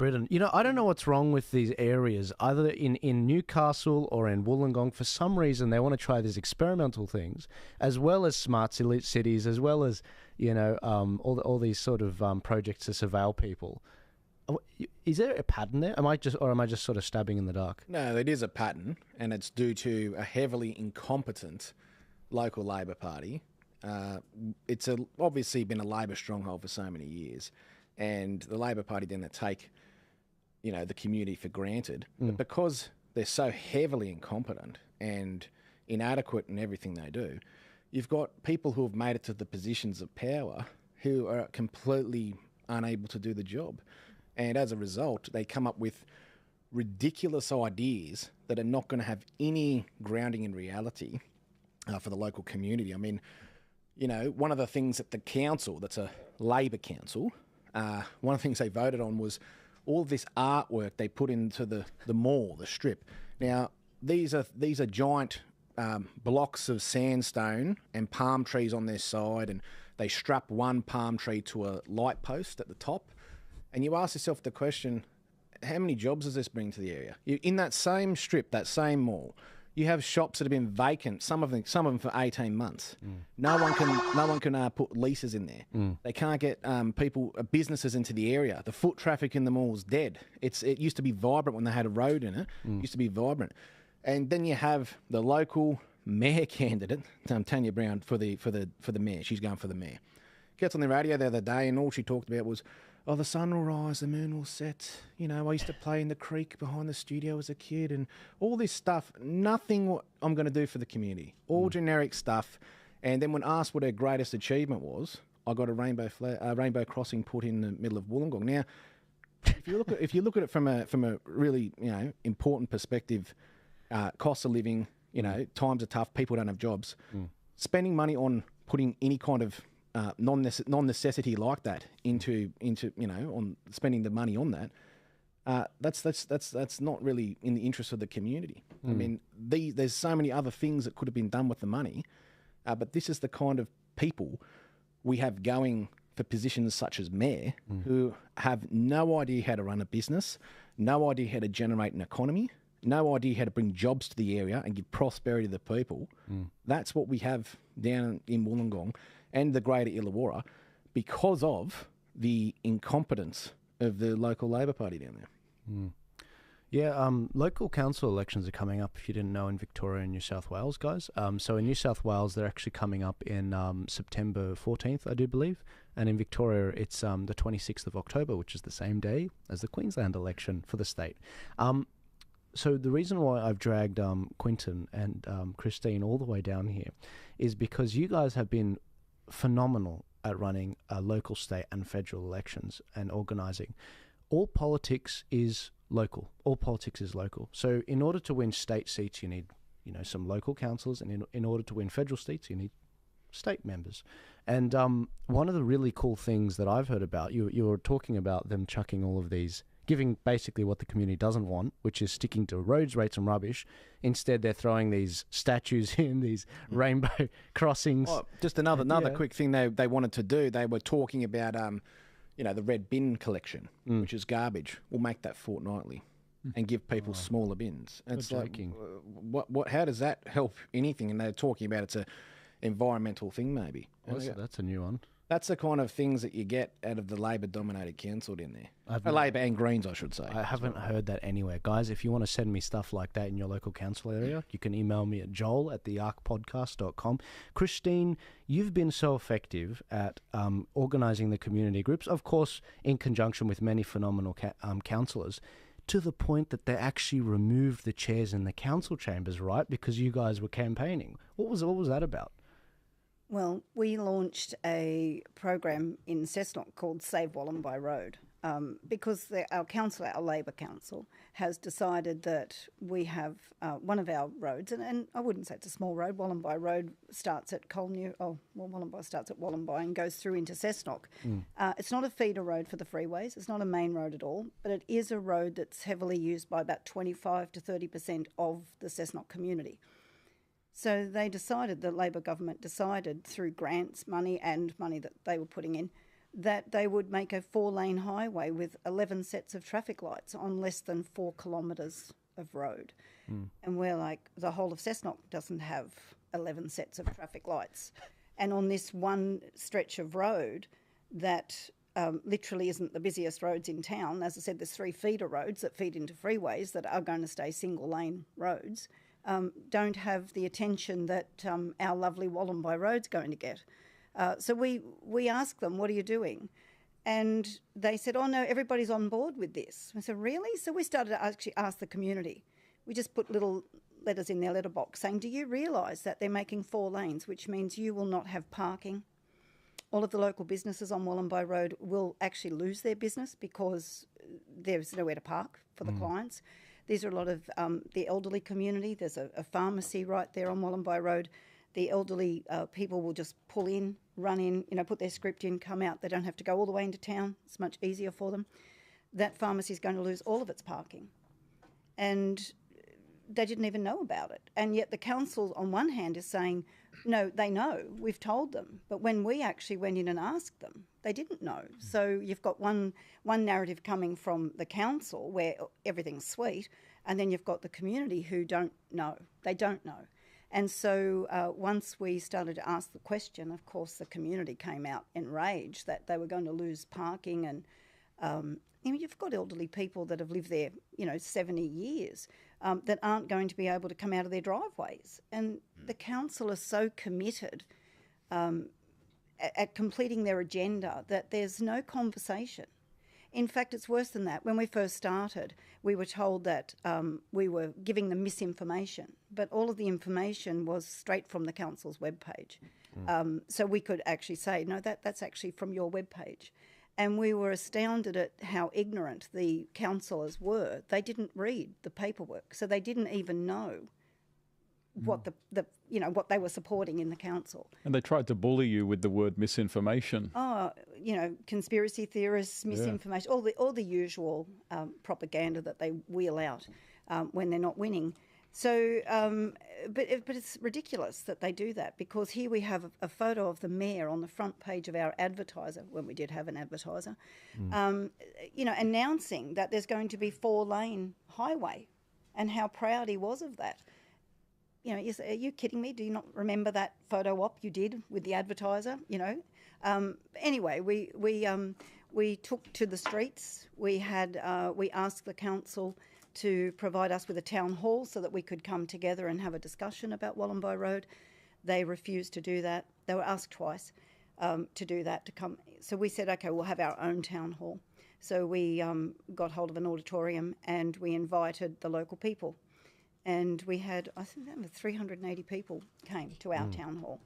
Britain. You know, I don't know what's wrong with these areas, either in Newcastle or in Wollongong. For some reason, they want to try these experimental things, as well as smart cities, as well as, you know, all these sort of projects to surveil people. Is there a pattern there? Am I just sort of stabbing in the dark? No, it is a pattern, and it's due to a heavily incompetent local Labor Party. It's obviously been a Labor stronghold for so many years, and the Labor Party tend to take, you know, the community for granted. But because they're so heavily incompetent and inadequate in everything they do, you've got people who have made it to the positions of power who are completely unable to do the job. And as a result, they come up with ridiculous ideas that are not going to have any grounding in reality for the local community. I mean, you know, one of the things that the council, that's a Labor council, one of the things they voted on was all of this artwork they put into the mall, the strip. Now, these are giant blocks of sandstone and palm trees on their side, and they strap one palm tree to a light post at the top. And you ask yourself the question, how many jobs does this bring to the area? In that same strip, that same mall, you have shops that have been vacant, some of them for 18 months. No one can put leases in there. They can't get businesses into the area. The foot traffic in the mall is dead. It used to be vibrant when they had a road in it. It used to be vibrant. And then you have the local mayor candidate, Tanya Brown, for the mayor. She's going for the mayor. Gets on the radio the other day, and all she talked about was, oh, the sun will rise, the moon will set. You know, I used to play in the creek behind the studio as a kid, and all this stuff. Nothing what I'm going to do for the community. All generic stuff. And then when asked what her greatest achievement was, I got a rainbow crossing put in the middle of Wollongong. Now, if you look at it from a really, you know, important perspective, cost of living, you know, times are tough, people don't have jobs. Spending money on putting any kind of non-necessity like that into you know, on spending the money on that, that's not really in the interest of the community. I mean, there's so many other things that could have been done with the money, but this is the kind of people we have going for positions such as mayor, who have no idea how to run a business, no idea how to generate an economy, no idea how to bring jobs to the area and give prosperity to the people. That's what we have down in Wollongong and the greater Illawarra, because of the incompetence of the local Labor Party down there. Yeah, local council elections are coming up, if you didn't know, in Victoria and New South Wales, guys. So in New South Wales, they're actually coming up in September 14th, I do believe. And in Victoria, it's the 26th of October, which is the same day as the Queensland election for the state. So the reason why I've dragged Quinton and Christine all the way down here is because you guys have been phenomenal at running local, state and federal elections and organising. All politics is local. All politics is local. So in order to win state seats, you need, you know, some local councillors, and in order to win federal seats, you need state members. And one of the really cool things that I've heard about, you were talking about them chucking all of these, giving basically what the community doesn't want, which is sticking to roads, rates and rubbish. Instead, they're throwing these statues in, these rainbow crossings. Oh, just another quick thing they wanted to do. They were talking about, you know, the red bin collection, which is garbage. We'll make that fortnightly and give people smaller bins. And it's like, what? How does that help anything? And they're talking about it's a environmental thing, maybe. Well, that's a new one. That's the kind of things that you get out of the Labor-dominated council in there. Labor and Greens, I should say. I haven't heard that anywhere. Guys, if you want to send me stuff like that in your local council area, you can email me at joel@thearcpodcast.com. Christine, you've been so effective at organising the community groups, of course, in conjunction with many phenomenal councillors, to the point that they actually removed the chairs in the council chambers, right? Because you guys were campaigning. What was that about? Well, we launched a program in Cessnock called Save Wollombi Road because our council, our Labor council, has decided that we have one of our roads, and I wouldn't say it's a small road. Wollombi Road starts at Wollombi starts at Wollombi and goes through into Cessnock. It's not a feeder road for the freeways. It's not a main road at all, but it is a road that's heavily used by about 25 to 30% of the Cessnock community. So the Labor government decided through grants, money and money that they were putting in, that they would make a 4-lane highway with 11 sets of traffic lights on less than 4 kilometres of road. And we're like, the whole of Cessnock doesn't have 11 sets of traffic lights. And on this one stretch of road that literally isn't the busiest roads in town, as I said, there's 3 feeder roads that feed into freeways that are going to stay single-lane roads, don't have the attention that our lovely Wollombi Road's going to get. So we asked them, what are you doing? And they said, oh, no, everybody's on board with this. I said, really? So we started to actually ask the community. We just put little letters in their letterbox saying, do you realise that they're making 4 lanes, which means you will not have parking? All of the local businesses on Wollombi Road will actually lose their business because there's nowhere to park for the clients. These are a lot of the elderly community. There's a pharmacy right there on Wollombi Road. The elderly people will just pull in, run in, put their script in, come out. They don't have to go all the way into town. It's much easier for them. That pharmacy is going to lose all of its parking. And they didn't even know about it. And yet the council, on one hand, is saying, no, they know, we've told them. But when we actually went in and asked them, they didn't know. So you've got one narrative coming from the council where everything's sweet, and then you've got the community who don't know. They don't know. And so once we started to ask the question, of course, the community came out enraged that they were going to lose parking. And you've got elderly people that have lived there, 70 years that aren't going to be able to come out of their driveways. And the council is so committed at completing their agenda that there's no conversation. In fact, it's worse than that. When we first started, we were told that we were giving them misinformation, but all of the information was straight from the council's webpage. So we could actually say, no, that's actually from your webpage. And we were astounded at how ignorant the councillors were. They didn't read the paperwork, so they didn't even know what what they were supporting in the council. And they tried to bully you with the word misinformation. Oh, conspiracy theorists, misinformation, all the usual propaganda that they wheel out when they're not winning. So, but it's ridiculous that they do that, because here we have a photo of the mayor on the front page of our advertiser, when we did have an advertiser, announcing that there's going to be 4-lane highway, and how proud he was of that. You say, are you kidding me? Do you not remember that photo op you did with the advertiser? Anyway, we took to the streets. We asked the council to provide us with a town hall so that we could come together and have a discussion about Wollombi Road. They refused to do that. They were asked twice to do that, to come. So we said, okay, we'll have our own town hall. So we got hold of an auditorium and we invited the local people. And we had, I think, 380 people came to our town hall.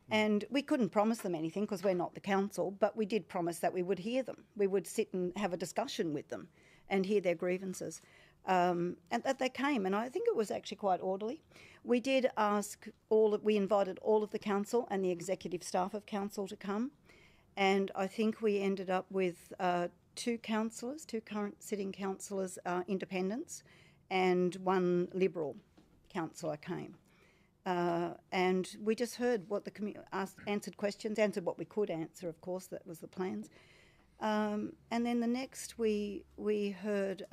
And we couldn't promise them anything because we're not the council, but we did promise that we would hear them. We would sit and have a discussion with them and hear their grievances. And that they came, and I think it was actually quite orderly. We did ask we invited all of the council and the executive staff of council to come, and I think we ended up with 2 councillors, 2 current sitting councillors, independents, and 1 Liberal councillor came. And we just heard what the community answered questions, answered what we could answer, of course, that was the plans. And then the next we heard,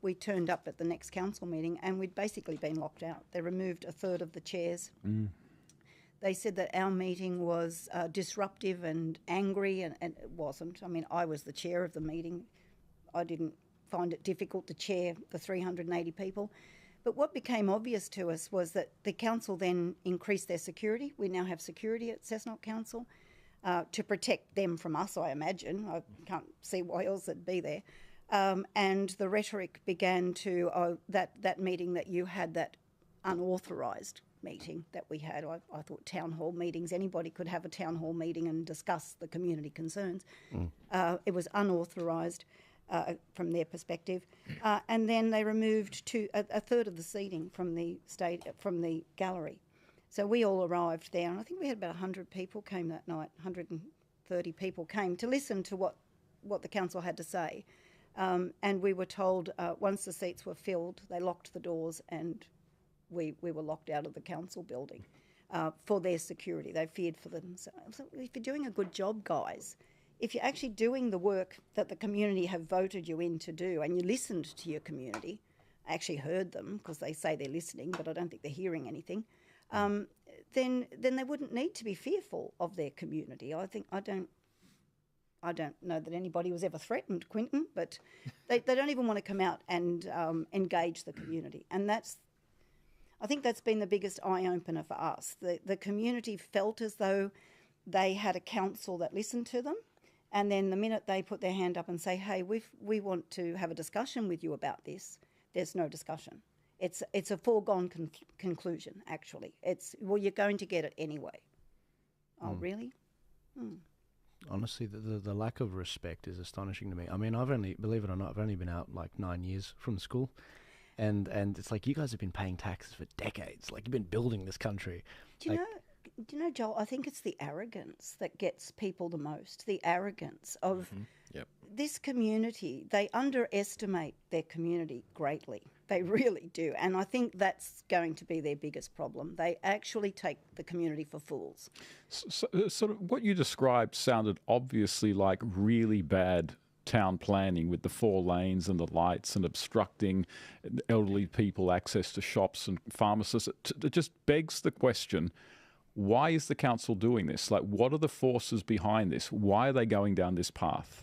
we turned up at the next council meeting and we'd basically been locked out. They removed a third of the chairs. They said that our meeting was disruptive and angry, and it wasn't. I mean, I was the chair of the meeting. I didn't find it difficult to chair the 380 people. But what became obvious to us was that the council then increased their security. We now have security at Cessnock Council to protect them from us, I imagine. I can't see why else it'd be there. And the rhetoric began to, that meeting that you had, that unauthorised meeting that we had, I thought town hall meetings, anybody could have a town hall meeting and discuss the community concerns. It was unauthorised. From their perspective, and then they removed a third of the seating from the gallery. So we all arrived there, and I think we had about 100 people came that night. 130 people came to listen to what the council had to say, and we were told once the seats were filled, they locked the doors, and we were locked out of the council building for their security. They feared for themselves. So if you're doing a good job, guys, if you're actually doing the work that the community have voted you in to do, and you listened to your community, actually heard them, because they say they're listening, but I don't think they're hearing anything, then they wouldn't need to be fearful of their community. I don't know that anybody was ever threatened, Quinton, but they don't even want to come out and engage the community. And I think that's been the biggest eye-opener for us. The community felt as though they had a council that listened to them, and then the minute they put their hand up and say, hey, we want to have a discussion with you about this, there's no discussion. It's a foregone conclusion, actually. Well, you're going to get it anyway. Oh, really? Honestly, the lack of respect is astonishing to me. I mean, believe it or not, I've only been out like 9 years from school. And it's like, you guys have been paying taxes for decades. Like, you've been building this country. Do you know, Joel, I think it's the arrogance that gets people the most. The arrogance of this community. They underestimate their community greatly. They really do. And I think that's going to be their biggest problem. They actually take the community for fools. So, sort of what you described sounded obviously like really bad town planning, with the 4 lanes and the lights and obstructing elderly people access to shops and pharmacists. It just begs the question, why is the council doing this? Like, what are the forces behind this? Why are they going down this path?